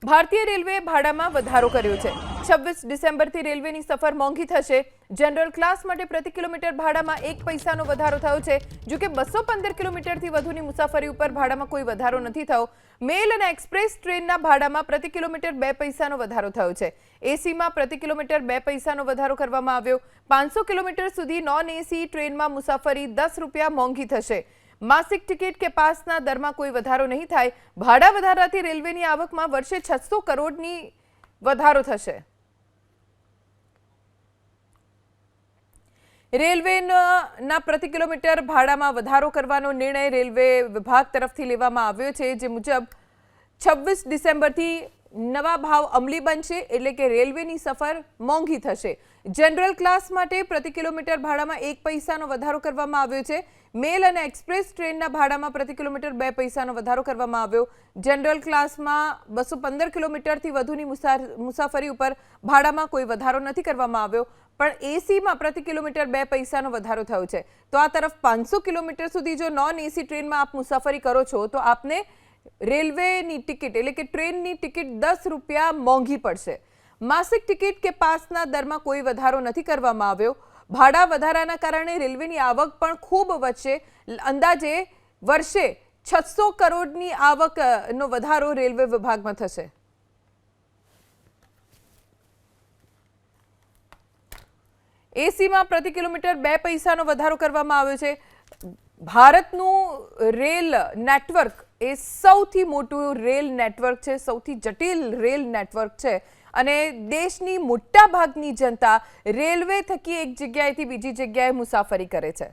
ભારતીય રેલવે ભાડામાં વધારો કર્યો છે। 26 ડિસેમ્બરથી રેલવેની સફર મોંઘી થશે। જનરલ ક્લાસ માટે પ્રતિ કિલોમીટર ભાડામાં 1 પૈસાનો વધારો થયો છે। જો કે 215 કિલોમીટરથી વધુની મુસાફરી ઉપર ભાડામાં કોઈ વધારો નથી થયો। મેલ અને એક્સપ્રેસ ટ્રેનના ભાડામાં પ્રતિ કિલોમીટર 2 પૈસાનો વધારો થયો છે। એસીમાં પ્રતિ કિલોમીટર 2 પૈસાનો વધારો કરવામાં આવ્યો। 500 કિલોમીટર સુધી નોન એસી ટ્રેનમાં મુસાફરી 10 રૂપિયા મોંઘી થશે। मासिक टिकट के पासना दर में कोई वधारो नहीं थाय। भाड़ा वधाराथी रेलवेनी आवकमां वर्षे 600 करोड़नी वधारो थशे। रेलवेना प्रति किलोमीटर भाड़ामां वधारो करवानो निर्णय रेलवे विभाग तरफथी लेवामां आव्यो छे। जे मुजब 26 डिसेम्बरथी नवा भाव अमली बनशे, एटले के रेलवेनी सफर मोंघी थशे। जनरल क्लास माटे प्रति किलोमीटर भाड़ामां 1 पैसानो वधारो करवामां आव्यो छे। मेल अने एक्सप्रेस ट्रेनना भाड़ामां प्रति किलोमीटर 2 पैसानो वधारो करवामां आव्यो। जनरल क्लासमां 215 किलोमीटरथी वधुनी मुसाफरी उपर भाड़ामां कोई वधारो नथी करवामां आव्यो, पण एसीमां प्रति किलोमीटर 2 पैसानो वधारो थयो छे। तो आ तरफ 500 किलोमीटर सुधी जो नॉन एसी ट्रेनमां आप मुसाफरी करो छो तो आपने रेलवेनी टिकट एटले के ट्रेननी टिकट 10 रूपिया मोंघी पड़शे। मासिक टिकट के पासना दरमां कोई वधारो नथी करवामां आव्यो। भाड़ा वधाराना कारणे रेलवेनी आवक पण खूब वधशे। अंदाजे वर्षे 600 करोड़नी आवकनो वधारो रेलवे विभागमां थशे। एसीमां प्रति किलोमीटर 2 पैसानो वधारो करवामां आव्यो छे। भारतનું રેલ નેટવર્ક એ સૌથી મોટું રેલ નેટવર્ક છે, સૌથી જટિલ રેલ નેટવર્ક છે અને દેશની મોટા ભાગની જનતા રેલવે થકી એક જગ્યાએથી બીજી જગ્યાએ મુસાફરી કરે છે।